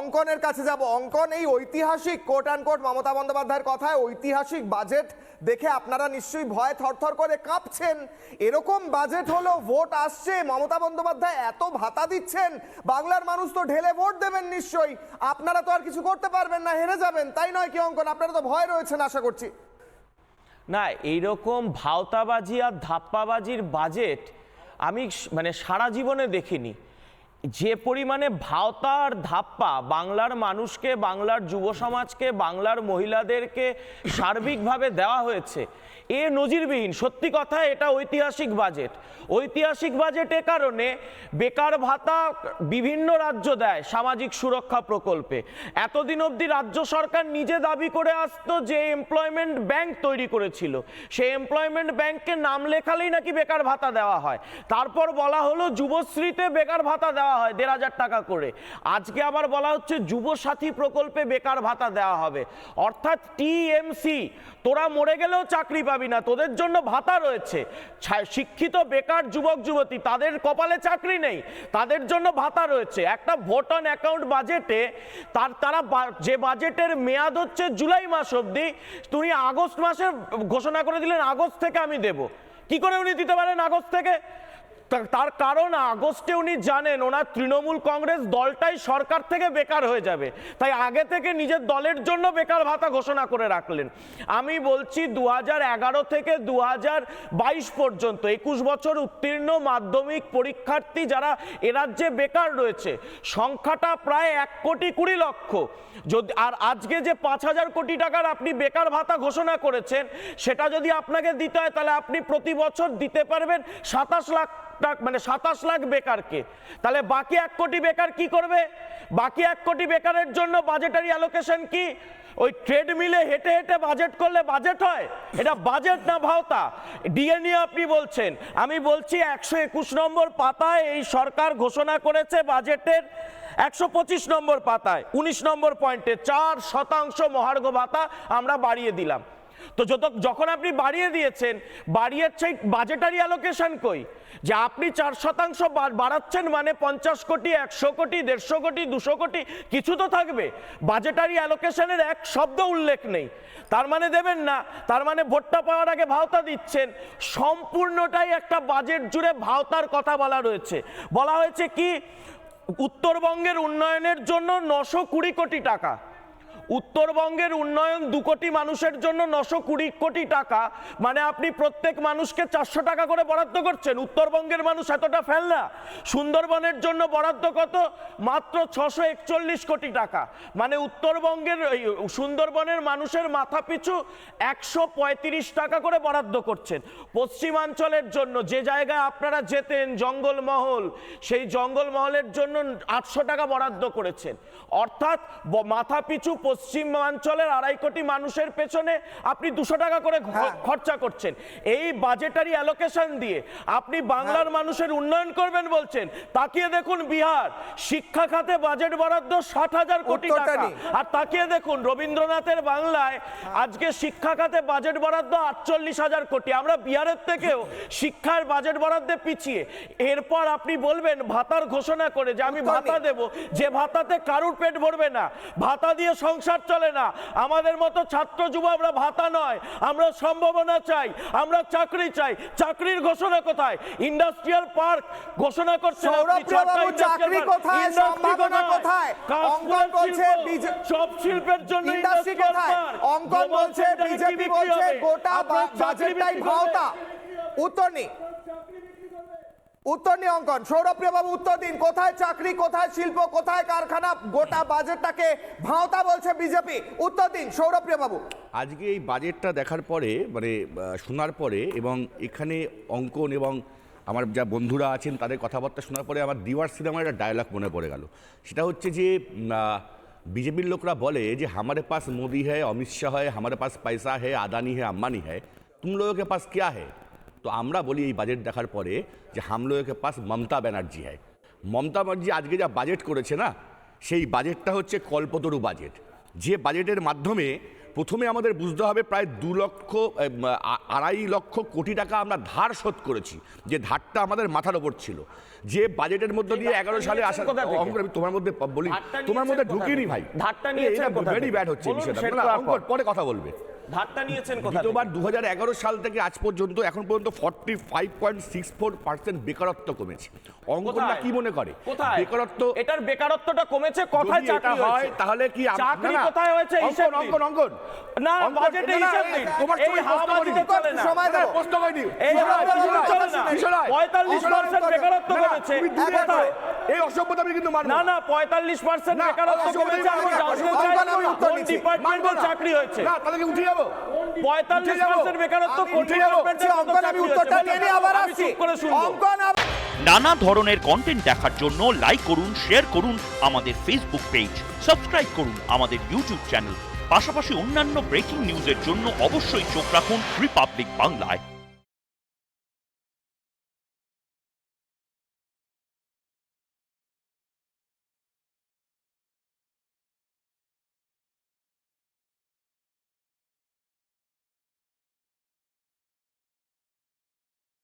অঙ্কনের কাছে যাব। অঙ্কন, এই ঐতিহাসিক কোট অ্যান্ড কোট মমতা বন্দ্যোপাধ্যায়ের কথায় ঐতিহাসিক বাজেট দেখে আপনারা নিশ্চয়ই ভয়ে থরথর করে কাঁপছেন। এরকম বাজেট হলো, ভোট আসছে, মমতা বন্দ্যোপাধ্যায় এত ভাতা দিচ্ছেন, বাংলার মানুষ তো ঢেলে ভোট দেবেন নিশ্চয়ই, আপনারা তো আর কিছু করতে পারবেন না, হেরে যাবেন, তাই নয় কি অঙ্কন? আপনারা তো ভয় রয়েছেন আশা করছি। না, এইরকম ভাওতাবাজি আর ধাপ্পাবাজির বাজেট আমি মানে সারা জীবনে দেখিনি। যে পরিমাণে ভাওতা আর ধাপ্পা বাংলার মানুষকে, বাংলার যুব সমাজকে, বাংলার মহিলাদেরকে সার্বিকভাবে দেওয়া হয়েছে, এ নজিরবিহীন। সত্যি কথা, এটা ঐতিহাসিক বাজেট। ঐতিহাসিক বাজেট এ কারণে, বেকার ভাতা বিভিন্ন রাজ্য দেয় সামাজিক সুরক্ষা প্রকল্পে। এতদিন অবধি রাজ্য সরকার নিজে দাবি করে আসতো যে এমপ্লয়মেন্ট ব্যাংক তৈরি করেছিল, সেই এমপ্লয়মেন্ট ব্যাংকে নাম লেখালেই নাকি বেকার ভাতা দেওয়া হয়। তারপর বলা হলো যুবশ্রীতে বেকার ভাতা দেওয়া হয় ১,৫০০ টাকা করে। আজকে আবার বলা হচ্ছে যুবসাথী প্রকল্পে বেকার ভাতা দেওয়া হবে। অর্থাৎ টিএমসি, তোরা মরে গেলেও চাকরি পাবি না, তোদের জন্য ভাতা রয়েছে। শিক্ষিত বেকার যুবক যুবতী, তাদের কপালে চাকরি নেই, তাদের জন্য ভাতা রয়েছে। একটা ভোট অন অ্যাকাউন্ট বাজেটে তারা যে বাজেটের মেয়াদ হচ্ছে জুলাই মাস অবধি, তুমি আগস্ট মাসে ঘোষণা করে দিলেন আগস্ট থেকে আমি দেব। কি করে উনি দিতে পারেন আগস্ট থেকে? তার কারণ আগস্টে উনি জানেন ওনার তৃণমূল কংগ্রেস দলটাই সরকার থেকে বেকার হয়ে যাবে, তাই আগে থেকে নিজের দলের জন্য বেকার ভাতা ঘোষণা করে রাখলেন। আমি বলছি 2011 থেকে 2022 পর্যন্ত 21 বছর উত্তীর্ণ মাধ্যমিক পরীক্ষার্থী যারা এ রাজ্যে বেকার রয়েছে, সংখ্যাটা প্রায় 1,20,00,000। যদি আর আজকে যে 5,000 কোটি টাকার আপনি বেকার ভাতা ঘোষণা করেছেন, সেটা যদি আপনাকে দিতে হয় তাহলে আপনি প্রতি বছর দিতে পারবেন 27 লাখ, মানে 27 লাখ বেকারকে। তাহলে বাকি 1 কোটি বেকার কি করবে? বাকি 1 কোটি বেকারের জন্য বাজেটারি অ্যালোকেশন কি? ওই ট্রেডমিলে হেঁটে হেঁটে বাজেট করলে বাজেট হয়? এটা বাজেট না ভাওতা। ডিএ নিয়ে আপনি বলছেন, আমি বলছি 121 নম্বর পাতায় এই সরকার ঘোষণা করেছে বাজেটের 125 নম্বর পাতায় 19 নম্বর পয়েন্টে 4% মহার্ঘ ভাতা আমরা বাড়িয়ে দিলাম। তো যখন আপনি বাড়িয়ে দিয়েছেন, বাড়িয়ে সেই বাজেটারি অ্যালোকেশন কই? যে আপনি 4% বাড়াচ্ছেন মানে 50 কোটি, 100 কোটি, 150 কোটি, 200 কোটি কিছু তো থাকবে। বাজেটারি অ্যালোকেশনের এক শব্দ উল্লেখ নেই, তার মানে দেবেন না, তার মানে ভোটটা পাওয়ার আগে ভাওতা দিচ্ছেন। সম্পূর্ণটাই একটা বাজেট জুড়ে ভাওতার কথা বলা রয়েছে। বলা হয়েছে কি, উত্তরবঙ্গের উন্নয়নের জন্য 920 কোটি টাকা, উত্তরবঙ্গের উন্নয়ন 2 কোটি মানুষের জন্য 920 কোটি টাকা, মানে আপনি প্রত্যেক মানুষকে 400 টাকা করে বরাদ্দ করছেন। উত্তরবঙ্গের মানুষ এতটা ফেল না। সুন্দরবনের জন্য বরাদ্দ কত? মাত্র 641 কোটি টাকা, মানে উত্তরবঙ্গের সুন্দরবনের মানুষের মাথা পিছু 135 টাকা করে বরাদ্দ করছেন। পশ্চিমাঞ্চলের জন্য যে জায়গায় আপনারা যেতেন জঙ্গলমহল, সেই জঙ্গলমহলের জন্য 800 টাকা বরাদ্দ করেছেন। অর্থাৎ মাথা পিছু পশ্চিমাঞ্চলের 2.5 কোটি মানুষের পেছনে আপনি 200 টাকা করে খরচা করছেন। এই বাজেটারি অ্যালোকেশন দিয়ে আপনি বাংলার মানুষের উন্নয়ন করবেন বলছেন। তাকিয়ে দেখুন বিহার, শিক্ষা খাতে বাজেট বরাদ্দ 60,000 কোটি টাকা। আর তাকিয়ে দেখুন রবীন্দ্রনাথের বাংলায় আজকে শিক্ষা খাতে বাজেট বরাদ্দ 48,000 কোটি। আমরা বিহারের থেকেও শিক্ষার বাজেট বরাদ্দে পিছিয়ে। এরপর আপনি বলবেন ভাতার ঘোষণা করে যে আমি ভাতা দেব, যে ভাতাতে কারুর পেট ভরবে না, ভাতা দিয়ে সংসার চলে না। আমাদের মতো ছাত্র যুব আমরা ভাতা নয়, আমরা সম্ভাবনা চাই, আমরা চাকরি চাই। চাকরির ঘোষণা কোথায়? ইন্ডাস্ট্রিয়াল পার্ক ঘোষণা করছেন আপনি, চাকরি কোথায়, সম্ভাবনা কোথায়? অঙ্কন বলছে সব শিল্পের জন্য ইন্ডাস্ট্রি কোথায়? অঙ্কন বলছে বিজেপি বলছে গোটা বাজেটটাই ভাওতা। উত্তর নেই, উত্তর নেই অঙ্কন। সৌরভপ্রিয় বাবু উত্তর দিন, কোথায় চাকরি, কোথায় শিল্প, কোথায় কারখানা? গোটা বাজেটটাকে ভাওতা বলছে বিজেপি, উত্তর দিন সৌরভপ্রিয় বাবু। আজকে এই বাজেটটা দেখার পরে, মানে শোনার পরে, এবং এখানে অঙ্কন এবং আমার যা বন্ধুরা আছেন তাদের কথাবার্তা শোনার পরে আমার দিওয়ার সিনেমার একটা ডায়লগ মনে পড়ে গেল। সেটা হচ্ছে যে বিজেপির লোকরা বলে যে হামারে পাস মোদি হ্যায়, অমিত শাহ হ্যায়, হামারে পাস পয়সা হ্যায়, আদানি হ্যায়, আম্বানি হ্যায়, তুম লোগোं के पास क्या है? তো আমরা বলি এই বাজেট দেখার পরে যে হাম লোগোं के पास মমতা ব্যানার্জি হ্যায়। মমতা ব্যানার্জি আজকে যা বাজেট করেছে না, সেই বাজেটটা হচ্ছে কল্পতরু বাজেট, যে বাজেটের মাধ্যমে প্রথমে আমাদের বুঝতে হবে প্রায় 2.5 লক্ষ কোটি টাকা আমরা ধার শোধ করেছি, যে ধারটা আমাদের মাথার ওপর ছিল, যে বাজেটের মধ্যে দিয়ে 11 সালে আসা কোথা থেকে? অঙ্ক আমি তোমার মধ্যে বলি, ধারটা তোমার মধ্যে নিয়েছেন কোথা ঢুকিনি থেকে? ভাই, ধারটা নিয়েছেন কোথা ভেরি থেকে? ব্যাড হচ্ছে বলুন, বিষয়টা, সেটা না, তো অঙ্ক আপর। পরে কথা বলবে। ধারটা নিয়েছেন কোথা থেকে? দ্বিতীয়বার 2011 সাল থেকে আজ পর্যন্ত এখন পর্যন্ত 45.64% বেকারত্ব কমেছে। অঙ্কটা কোথায়? কি মনে করে কোথায়? বেকারত্ব? এটার বেকারত্বটা কমেছে, কোথায় যদি এটা চাকরি হয় হয়েছে? তাহলে কি চাকরি কোথায় হয়েছে হিসাব দিন। অঙ্কন না, অঙ্কন, বাজেটে না, না, হিসাব দিন। তোমার এই সময় হাওয়াবাজি প্রশ্ন চলে না। সময় দাও। প্রশ্ন করিনি। এই হাওয়াবাজি কিশোর রায়, চলে না। কিশোর রায়, 45% বেকারত্ব না, না, কমেছে। তুমি দূরে কোথায়? থাকো। এই অসভ্যতা আমি কিন্তু মানব না না, 45% না, বেকারত্ব অসম্ভব কমেছে। আমি এখন মানবো না। জানতে চাই অঙ্কন আমি উত্তর কোন নিচ্ছি। ডিপার্টমেন্টে চাকরি হয়েছে। না, তাহলে কি উঠে যাবো? 45% বেকারত্ব আমি কোন উঠে যাবো। ডিপার্টমেন্টে অঙ্কন আমি উত্তরটা নিয়ে নিয়ে আবার আমি আসছি। চুপ করে শুনবো। অঙ্কন নানা ধরনের কন্টেন্ট দেখার জন্য লাইক করুন, শেয়ার করুন আমাদের ফেসবুক পেজ, সাবস্ক্রাইব করুন আমাদের ইউটিউব চ্যানেল, পাশাপাশি অন্যান্য ব্রেকিং নিউজের জন্য অবশ্যই চোখ রাখুন রিপাবলিক বাংলায়।